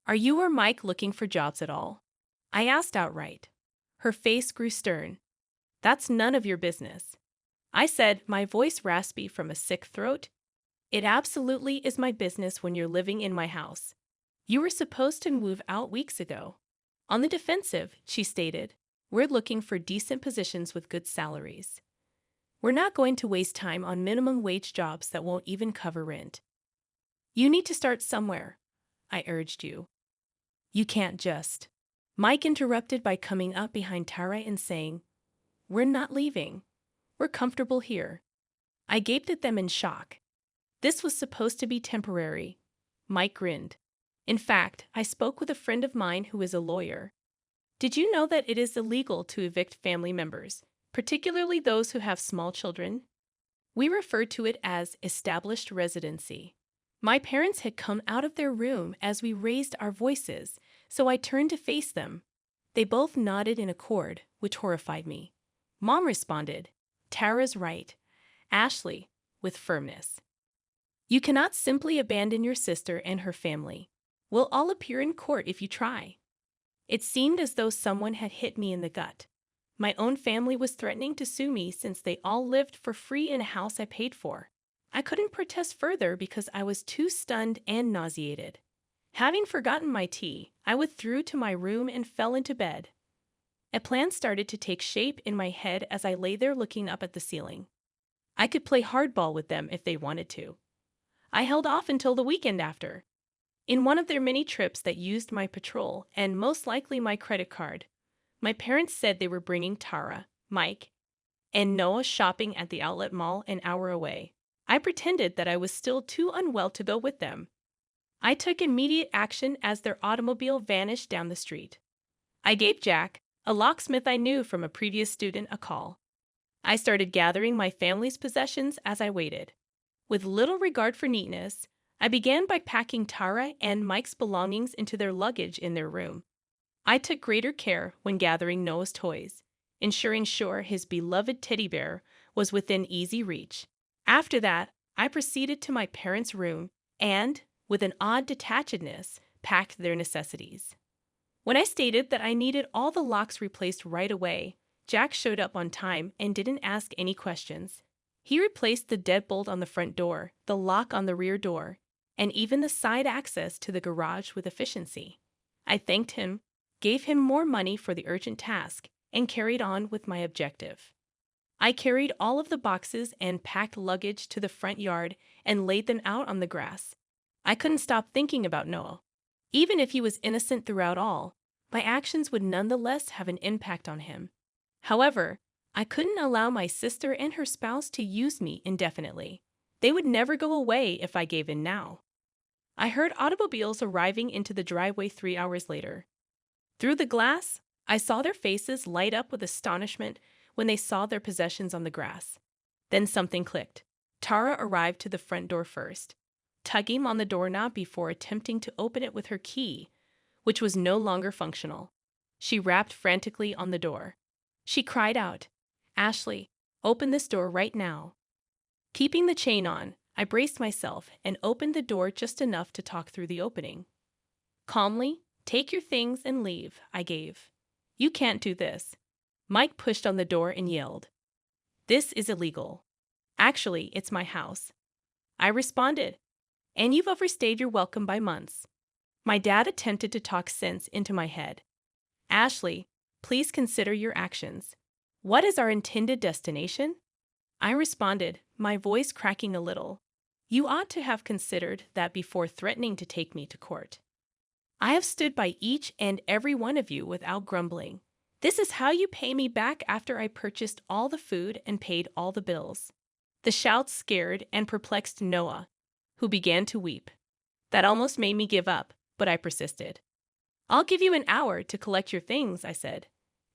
Are you or Mike looking for jobs at all? I asked outright. Her face grew stern. That's none of your business. I said, my voice raspy from a sick throat. It absolutely is my business when you're living in my house. You were supposed to move out weeks ago. On the defensive, she stated, we're looking for decent positions with good salaries. We're not going to waste time on minimum wage jobs that won't even cover rent. You need to start somewhere, I urged you. You can't just. Mike interrupted by coming up behind Tara and saying, we're not leaving. We're comfortable here. I gaped at them in shock. This was supposed to be temporary. Mike grinned. In fact, I spoke with a friend of mine who is a lawyer. Did you know that it is illegal to evict family members, particularly those who have small children? We refer to it as established residency. My parents had come out of their room as we raised our voices, so I turned to face them. They both nodded in accord, which horrified me. Mom responded, Tara's right. Ashley, with firmness. You cannot simply abandon your sister and her family. We'll all appear in court if you try. It seemed as though someone had hit me in the gut. My own family was threatening to sue me since they all lived for free in a house I paid for. I couldn't protest further because I was too stunned and nauseated. Having forgotten my tea, I withdrew to my room and fell into bed. A plan started to take shape in my head as I lay there looking up at the ceiling. I could play hardball with them if they wanted to. I held off until the weekend after. In one of their many trips that used my patrol and most likely my credit card, My parents said they were bringing Tara, Mike, and Noah shopping at the outlet mall an hour away. I pretended that I was still too unwell to go with them. I took immediate action as their automobile vanished down the street. I gave Jack, a locksmith I knew from a previous student, a call. I started gathering my family's possessions as I waited. With little regard for neatness, I began by packing Tara and Mike's belongings into their luggage in their room. I took greater care when gathering Noah's toys, ensuring sure his beloved teddy bear was within easy reach. After that, I proceeded to my parents' room and, with an odd detachedness, packed their necessities. When I stated that I needed all the locks replaced right away, Jack showed up on time and didn't ask any questions. He replaced the deadbolt on the front door, the lock on the rear door, and even the side access to the garage with efficiency. I thanked him, gave him more money for the urgent task, and carried on with my objective. I carried all of the boxes and packed luggage to the front yard and laid them out on the grass. I couldn't stop thinking about Noah. Even if he was innocent throughout all, my actions would nonetheless have an impact on him. However, I couldn't allow my sister and her spouse to use me indefinitely. They would never go away if I gave in now. I heard automobiles arriving into the driveway 3 hours later. Through the glass, I saw their faces light up with astonishment when they saw their possessions on the grass. Then something clicked. Tara arrived to the front door first, tugging on the doorknob before attempting to open it with her key, which was no longer functional. She rapped frantically on the door. She cried out, "Ashley, open this door right now." Keeping the chain on, I braced myself and opened the door just enough to talk through the opening. Calmly, "Take your things and leave," I gave. "You can't do this." Mike pushed on the door and yelled, "This is illegal. Actually, it's my house." I responded, "And you've overstayed your welcome by months." My dad attempted to talk sense into my head. "Ashley, please consider your actions. What is our intended destination?" I responded, my voice cracking a little. "You ought to have considered that before threatening to take me to court. I have stood by each and every one of you without grumbling. This is how you pay me back after I purchased all the food and paid all the bills." The shouts scared and perplexed Noah, who began to weep. That almost made me give up, but I persisted. "I'll give you an hour to collect your things," I said.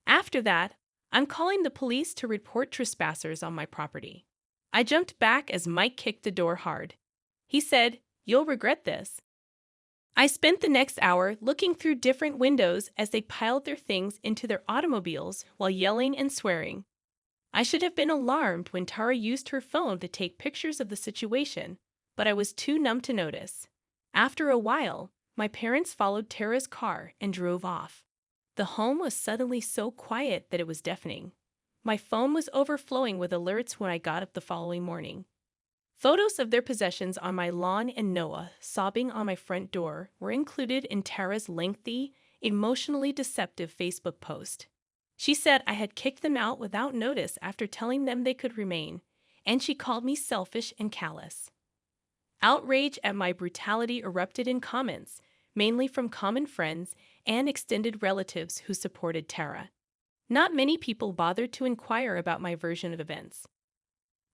"After that, I'm calling the police to report trespassers on my property." I jumped back as Mike kicked the door hard. He said, "You'll regret this." I spent the next hour looking through different windows as they piled their things into their automobiles while yelling and swearing. I should have been alarmed when Tara used her phone to take pictures of the situation, but I was too numb to notice. After a while, my parents followed Tara's car and drove off. The home was suddenly so quiet that it was deafening. My phone was overflowing with alerts when I got up the following morning. Photos of their possessions on my lawn and Noah sobbing on my front door were included in Tara's lengthy, emotionally deceptive Facebook post. She said I had kicked them out without notice after telling them they could remain, and she called me selfish and callous. Outrage at my brutality erupted in comments, mainly from common friends and extended relatives who supported Tara. Not many people bothered to inquire about my version of events.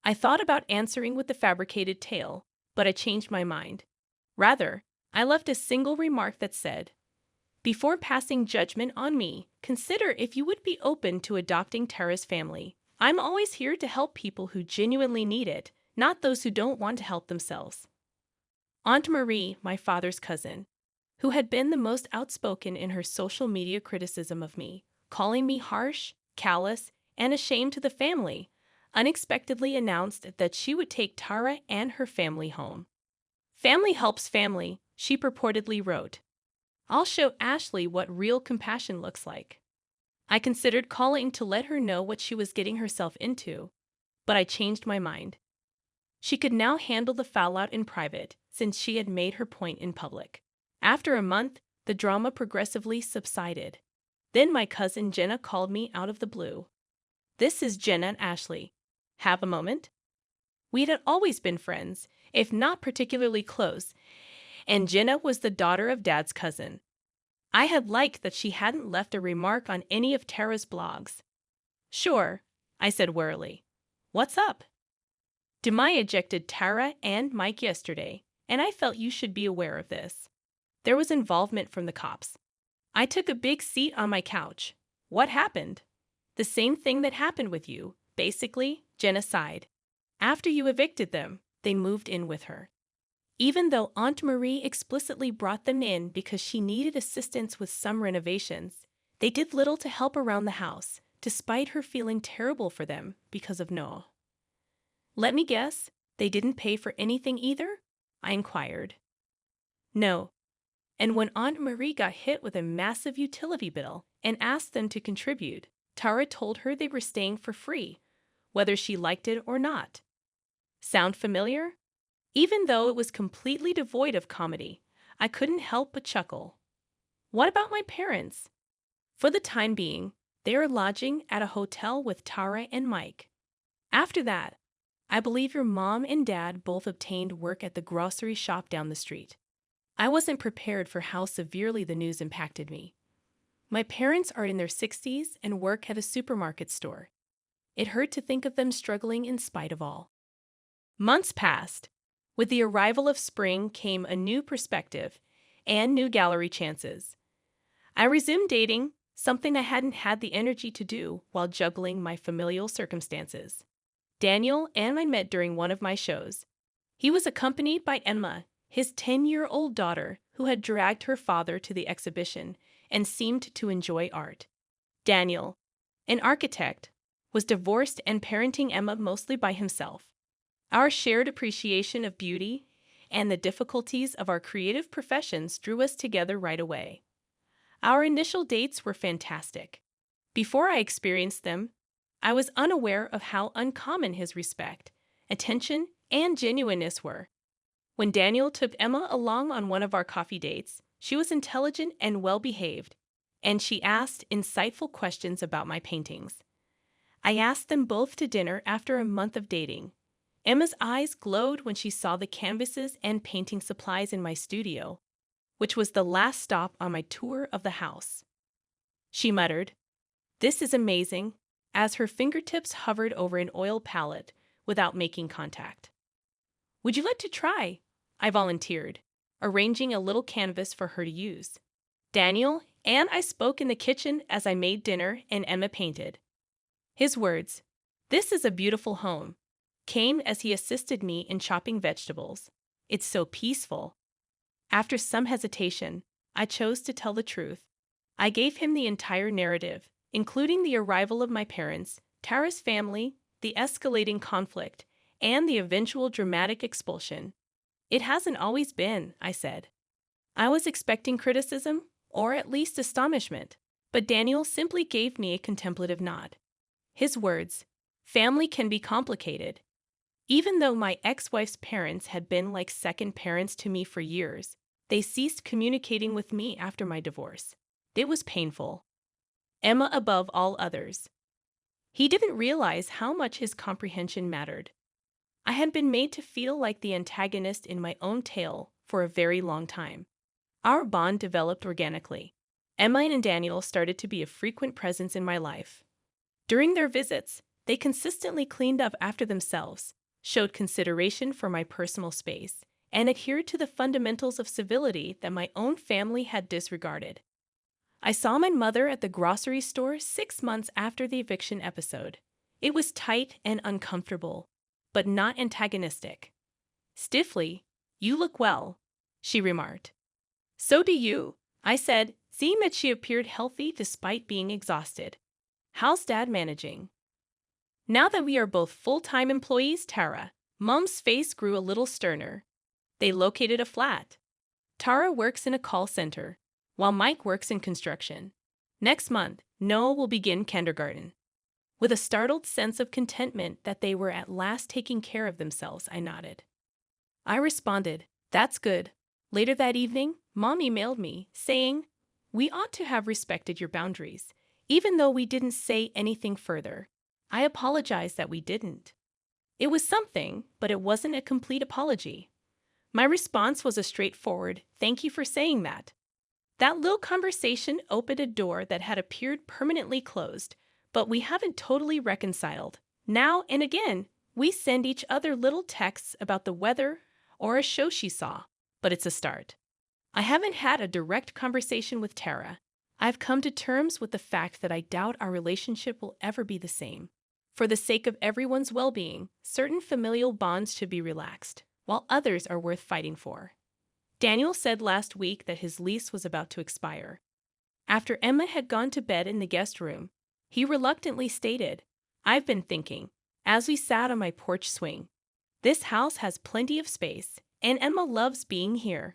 I thought about answering with the fabricated tale, but I changed my mind. Rather, I left a single remark that said, "Before passing judgment on me, consider if you would be open to adopting Tara's family. I'm always here to help people who genuinely need it, not those who don't want to help themselves." Aunt Marie, my father's cousin, who had been the most outspoken in her social media criticism of me, calling me harsh, callous, and ashamed to the family, unexpectedly announced that she would take Tara and her family home. "Family helps family," she purportedly wrote. "I'll show Ashley what real compassion looks like." I considered calling to let her know what she was getting herself into, but I changed my mind. She could now handle the fallout in private, since she had made her point in public. After a month, the drama progressively subsided. Then my cousin Jenna called me out of the blue. "This is Jenna and Ashley. Have a moment?" We had always been friends, if not particularly close, and Jenna was the daughter of Dad's cousin. I had liked that she hadn't left a remark on any of Tara's blogs. "Sure," I said wearily. "What's up?" "Demai ejected Tara and Mike yesterday, and I felt you should be aware of this. There was involvement from the cops. I took a big seat on my couch. What happened? The same thing that happened with you, basically, genocide. After you evicted them, they moved in with her. Even though Aunt Marie explicitly brought them in because she needed assistance with some renovations, they did little to help around the house, despite her feeling terrible for them because of Noah. Let me guess, they didn't pay for anything either?" I inquired. "No. And when Aunt Marie got hit with a massive utility bill and asked them to contribute, Tara told her they were staying for free, whether she liked it or not. Sound familiar?" Even though it was completely devoid of comedy, I couldn't help but chuckle. "What about my parents?" "For the time being, they are lodging at a hotel with Tara and Mike. After that, I believe your mom and dad both obtained work at the grocery shop down the street." I wasn't prepared for how severely the news impacted me. My parents are in their 60s and work at a supermarket store. It hurt to think of them struggling in spite of all. Months passed. With the arrival of spring came a new perspective and new gallery chances. I resumed dating, something I hadn't had the energy to do while juggling my familial circumstances. Daniel and I met during one of my shows. He was accompanied by Emma, his 10-year-old daughter, who had dragged her father to the exhibition and seemed to enjoy art. Daniel, an architect, was divorced and parenting Emma mostly by himself. Our shared appreciation of beauty and the difficulties of our creative professions drew us together right away. Our initial dates were fantastic. Before I experienced them, I was unaware of how uncommon his respect, attention, and genuineness were. When Daniel took Emma along on one of our coffee dates, she was intelligent and well-behaved, and she asked insightful questions about my paintings. I asked them both to dinner after a month of dating. Emma's eyes glowed when she saw the canvases and painting supplies in my studio, which was the last stop on my tour of the house. She muttered, "This is amazing," as her fingertips hovered over an oil palette without making contact. "Would you like to try?" I volunteered, arranging a little canvas for her to use. Daniel and I spoke in the kitchen as I made dinner and Emma painted. His words, "This is a beautiful home," came as he assisted me in chopping vegetables. "It's so peaceful." After some hesitation, I chose to tell the truth. I gave him the entire narrative, including the arrival of my parents, Tara's family, the escalating conflict, and the eventual dramatic expulsion. "It hasn't always been," I said. I was expecting criticism, or at least astonishment, but Daniel simply gave me a contemplative nod. His words, "Family can be complicated." Even though my ex-wife's parents had been like second parents to me for years, they ceased communicating with me after my divorce. It was painful. Emma above all others. He didn't realize how much his comprehension mattered. I had been made to feel like the antagonist in my own tale for a very long time. Our bond developed organically. Emma and Daniel started to be a frequent presence in my life. During their visits, they consistently cleaned up after themselves, showed consideration for my personal space, and adhered to the fundamentals of civility that my own family had disregarded. I saw my mother at the grocery store 6 months after the eviction episode. It was tight and uncomfortable, but not antagonistic. Stiffly, "You look well," she remarked. "So do you," I said, seeing that she appeared healthy despite being exhausted. "How's Dad managing?" "Now that we are both full-time employees, Tara," Mom's face grew a little sterner. "They located a flat. Tara works in a call center, while Mike works in construction. Next month, Noah will begin kindergarten." With a startled sense of contentment that they were at last taking care of themselves, I nodded. I responded, "That's good." Later that evening, Mom emailed me, saying, "We ought to have respected your boundaries, even though we didn't say anything further." I apologized that we didn't. It was something, but it wasn't a complete apology. My response was a straightforward, "Thank you for saying that." That little conversation opened a door that had appeared permanently closed, but we haven't totally reconciled. Now and again, we send each other little texts about the weather or a show she saw, but it's a start. I haven't had a direct conversation with Tara. I've come to terms with the fact that I doubt our relationship will ever be the same. For the sake of everyone's well-being, certain familial bonds should be relaxed, while others are worth fighting for. Daniel said last week that his lease was about to expire. After Emma had gone to bed in the guest room, he reluctantly stated, "I've been thinking," as we sat on my porch swing. "This house has plenty of space, and Emma loves being here.